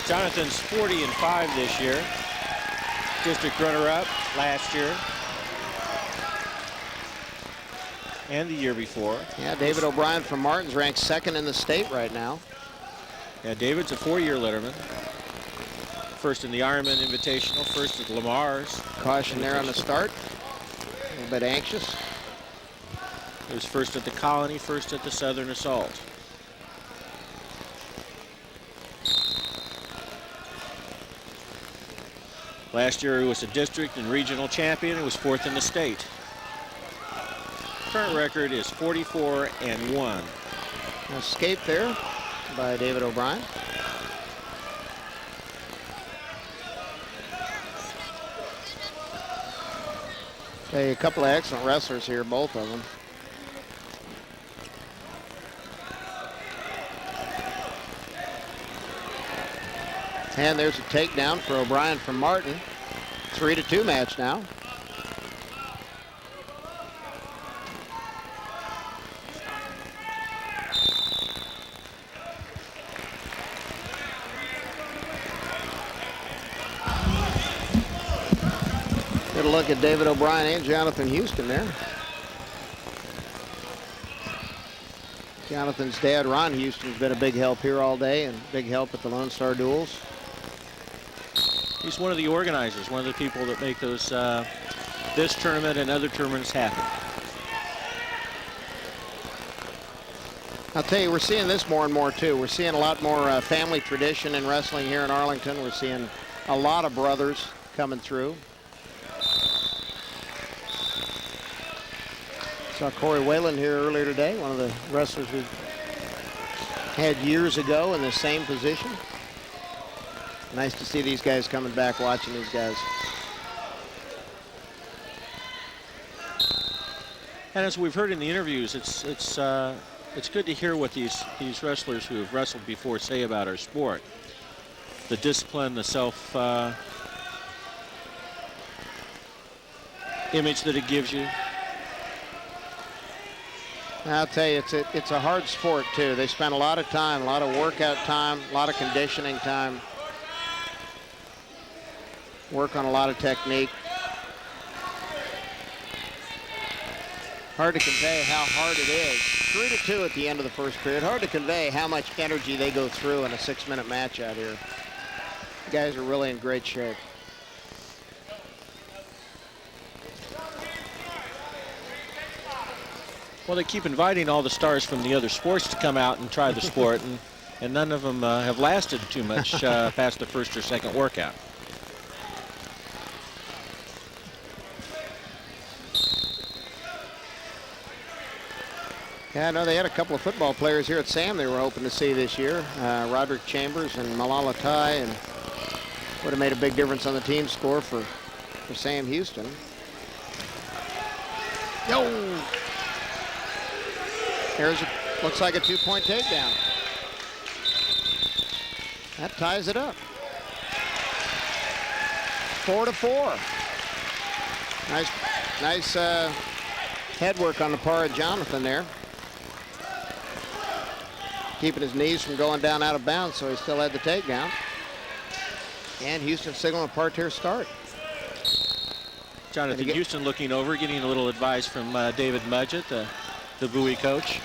Jonathan's 40-5 this year. District runner-up last year. And the year before. Yeah, David O'Brien from Martin's ranked 2nd in the state right now. Yeah, David's a 4-year letterman. First in the Ironman Invitational, first at Lamar's. Caution there on the start. A little bit anxious. He was first at the Colony, first at the Southern Assault. Last year he was a district and regional champion. He was 4th in the state. Current record is 44-1. Escape there by David O'Brien. Okay, a couple of excellent wrestlers here, both of them. And there's a takedown for O'Brien from Martin. 3-2 match now. Good look at David O'Brien and Jonathan Houston there. Jonathan's dad, Ron Houston, has been a big help here all day and big help at the Lone Star Duels. He's one of the organizers, one of the people that make those this tournament and other tournaments happen. I'll tell you, we're seeing this more and more too. We're seeing a lot more family tradition in wrestling here in Arlington. We're seeing a lot of brothers coming through. Saw Corey Whalen here earlier today, one of the wrestlers we had years ago in the same position. Nice to see these guys coming back, watching these guys. And as we've heard in the interviews, it's good to hear what these wrestlers who have wrestled before say about our sport. The discipline, the self image that it gives you. I'll tell you, it's a hard sport too. They spend a lot of time, a lot of workout time, a lot of conditioning time. Work on a lot of technique. Hard to convey how hard it is. 3-2 at the end of the first period. Hard to convey how much energy they go through in a 6-minute match out here. The guys are really in great shape. Well, they keep inviting all the stars from the other sports to come out and try the sport, and none of them have lasted too much past the first or second workout. Yeah, I know they had a couple of football players here at Sam they were hoping to see this year. Roderick Chambers and Malala Tai, and would have made a big difference on the team score for Sam Houston. Yo! Here's looks like a 2-point takedown. That ties it up. 4-4. Nice head work on the part of Jonathan there. Keeping his knees from going down out of bounds, so he still had the takedown. And Houston signaling a parterre start. Jonathan Houston looking over, getting a little advice from David Mudgett, the Bowie coach.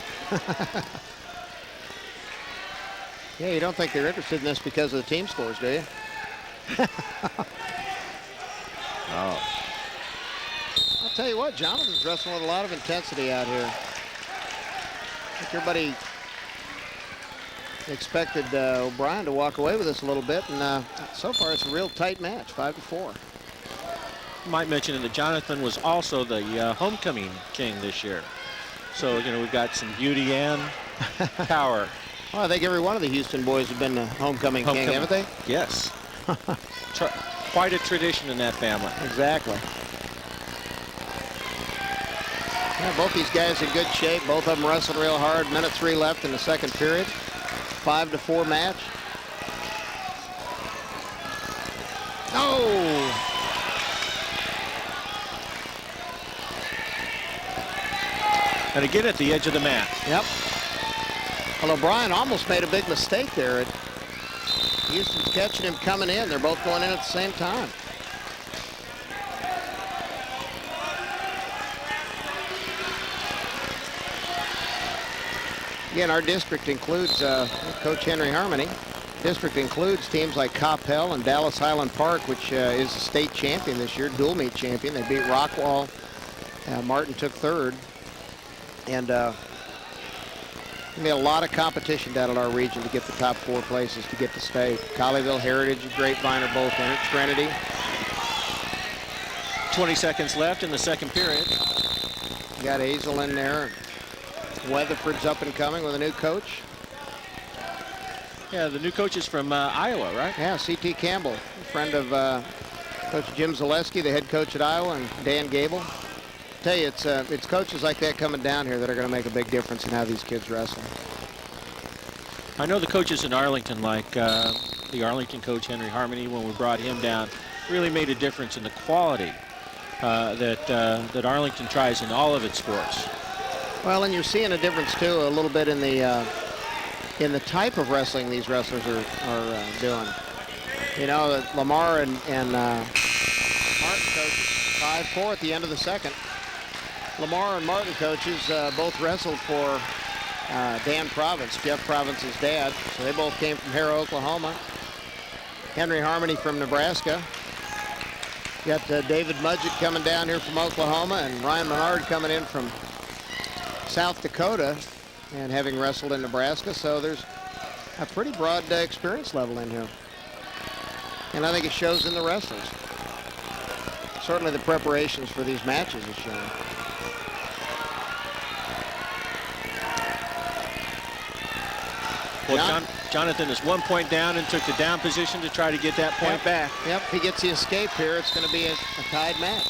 Yeah, you don't think they're interested in this because of the team scores, do you? Oh. I'll tell you what, Jonathan's wrestling with a lot of intensity out here. I think everybody expected O'Brien to walk away with this a little bit, and so far it's a real tight match, 5-4. Might mention that Jonathan was also the homecoming king this year. So, you know, we've got some beauty and power. Well, I think every one of the Houston boys have been the homecoming king, haven't they? Yes. Quite a tradition in that family. Exactly. Yeah, both these guys in good shape. Both of them wrestled real hard. 1:03 left in the second period. 5-4 match. Oh! And again at the edge of the mat. Yep. Well, O'Brien almost made a big mistake there. Houston's catching him coming in. They're both going in at the same time. Again, our district includes Coach Henry Harmony. District includes teams like Coppell and Dallas Highland Park, which is the state champion this year, dual meet champion. They beat Rockwall. Martin took third. And we had a lot of competition down in our region to get the top 4 places to get to state. Colleyville, Heritage, and Grapevine are both in it. Trinity. 20 seconds left in the second period. You got Hazel in there. Weatherford's up and coming with a new coach. Yeah, the new coach is from Iowa, right? Yeah, C.T. Campbell, a friend of Coach Jim Zaleski, the head coach at Iowa, and Dan Gable. Tell you, it's coaches like that coming down here that are going to make a big difference in how these kids wrestle. I know the coaches in Arlington, like the Arlington coach Henry Harmony, when we brought him down, really made a difference in the quality that Arlington tries in all of its sports. Well, and you're seeing a difference too, a little bit in the type of wrestling these wrestlers are doing. You know, Lamar and Martin coaches 5-4 at the end of the second. Lamar and Martin coaches both wrestled for Dan Province, Jeff Province's dad. So they both came from Harrow, Oklahoma. Henry Harmony from Nebraska. Got David Mudgett coming down here from Oklahoma, and Ryan Menard coming in from South Dakota. and having wrestled in Nebraska, so there's a pretty broad experience level in here. And I think it shows in the wrestlers. Certainly the preparations for these matches is showing. Well, Jonathan is 1 point down and took the down position to try to get that point back. Yep, he gets the escape here. It's going to be a tied match.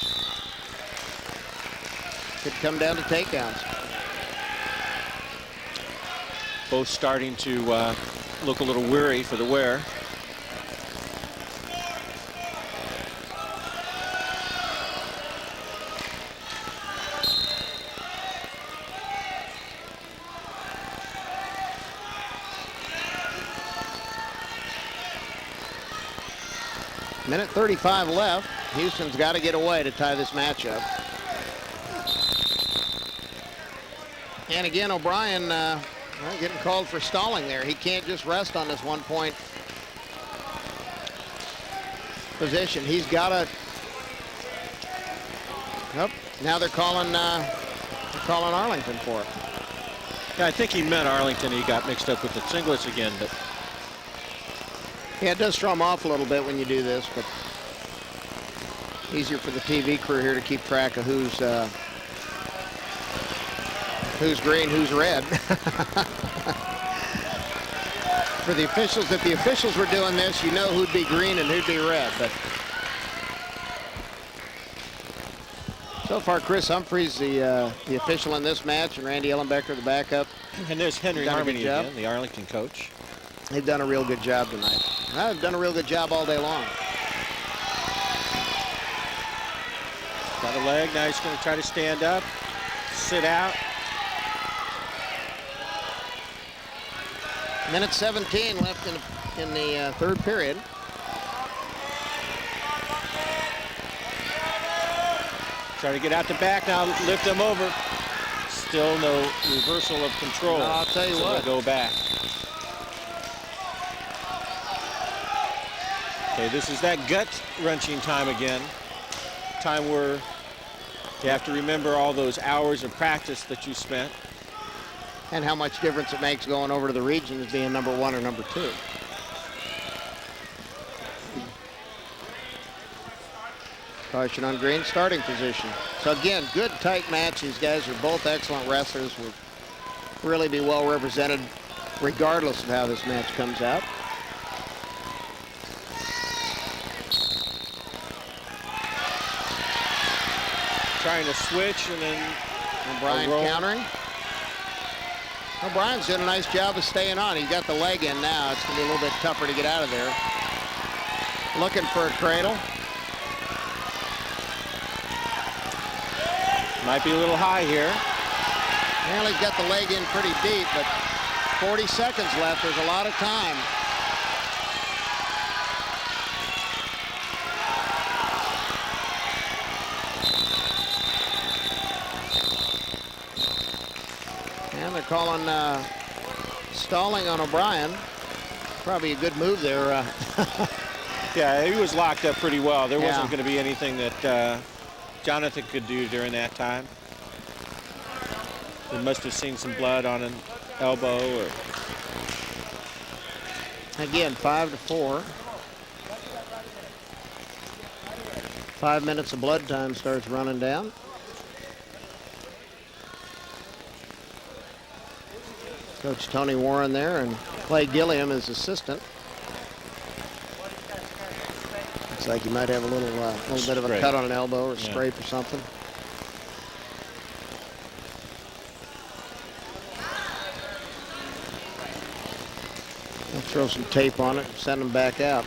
Could come down to takedowns. Both starting to look a little weary for the wear. Minute 35 left. Houston's got to get away to tie this matchup. And again, O'Brien getting called for stalling there. He can't just rest on this 1 point position. He's got to. Nope. Now they're calling Arlington for it. Yeah, I think he meant Arlington. He got mixed up with the singlets again, but. Yeah, it does throw him off a little bit when you do this, but easier for the TV crew here to keep track of who's green, who's red. For the officials, if the officials were doing this, you know who'd be green and who'd be red. But so far, Chris Humphreys, the official in this match, and Randy Ellenbecker, the backup. And there's Henry Done a Harmony good job. again, the Arlington coach. They've done a real good job tonight. They've done a real good job all day long. Got a leg. Now he's going to try to stand up, sit out. Minute 17 left in the third period. Try to get out the back now, lift him over. Still no reversal of control. No, I'll tell you so what. We'll go back. Okay, this is that gut-wrenching time again. Time where you have to remember all those hours of practice that you spent. And how much difference it makes going over to the regions being number 1 or number 2. Caution on green, starting position. So again, good tight match. These guys are both excellent wrestlers. Will really be well represented regardless of how this match comes out. Trying to switch and then O'Brien countering. O'Brien's doing a nice job of staying on. He's got the leg in now. It's going to be a little bit tougher to get out of there. Looking for a cradle. Might be a little high here. Well, he's got the leg in pretty deep, but 40 seconds left. There's a lot of time. And they're calling stalling on O'Brien. Probably a good move there. Yeah, he was locked up pretty well. There Yeah. wasn't going to be anything that Jonathan could do during that time. He must have seen some blood on an elbow. Or... Again, 5-4. 5 minutes of blood time starts running down. Coach Tony Warren there and Clay Gilliam as assistant. Looks like he might have a little bit of a cut on an elbow or scrape or something. I'll throw some tape on it and send him back out.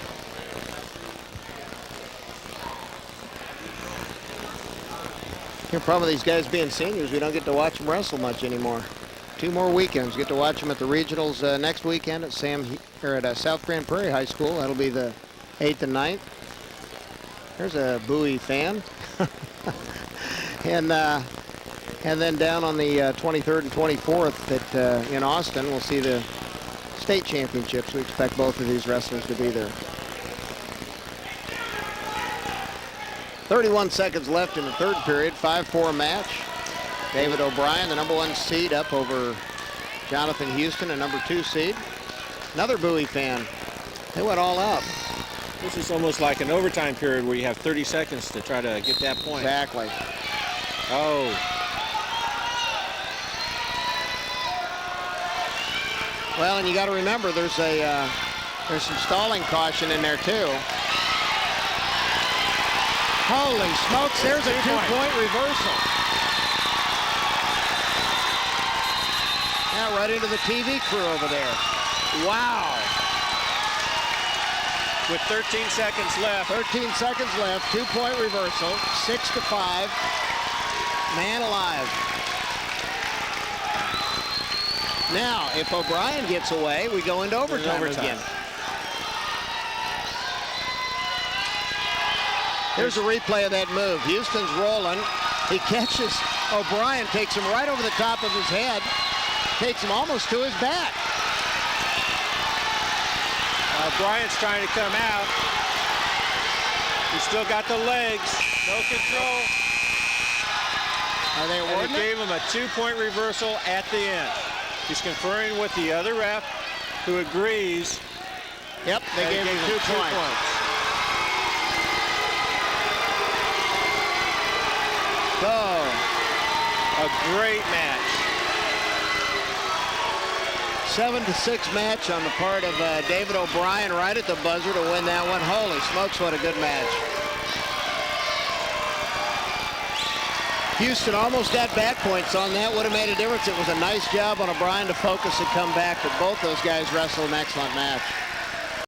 The problem with these guys being seniors, we don't get to watch them wrestle much anymore. 2 more weekends. Get to watch them at the regionals next weekend at South Grand Prairie High School. That'll be the 8th and 9th. There's a Bowie fan. and then down on the 23rd and 24th in Austin, we'll see the state championships. We expect both of these wrestlers to be there. 31 seconds left in the third period. 5-4 match. David O'Brien, the #1 seed, up over Jonathan Houston, a number 2 seed. Another Bowie fan. They went all out. This is almost like an overtime period where you have 30 seconds to try to get that point. Exactly. Oh. Well, and you got to remember there's some stalling caution in there too. Holy smokes, there's a 2-point reversal. Now right into the TV crew over there. Wow. With 13 seconds left. 13 seconds left, 2-point reversal, 6-5, man alive. Now, if O'Brien gets away, we go into overtime again. Here's a replay of that move. Houston's rolling. He catches O'Brien, takes him right over the top of his head, takes him almost to his back. Bryant's trying to come out. He's still got the legs. No control. Are they awarding it? Gave him a 2-point reversal at the end. He's conferring with the other ref who agrees. Yep, they gave him 2 points. Go. A great match. 7-6 match on the part of David O'Brien right at the buzzer to win that one. Holy smokes, what a good match. Houston almost got back points on that. Would have made a difference. It was a nice job on O'Brien to focus and come back, but both those guys wrestled an excellent match.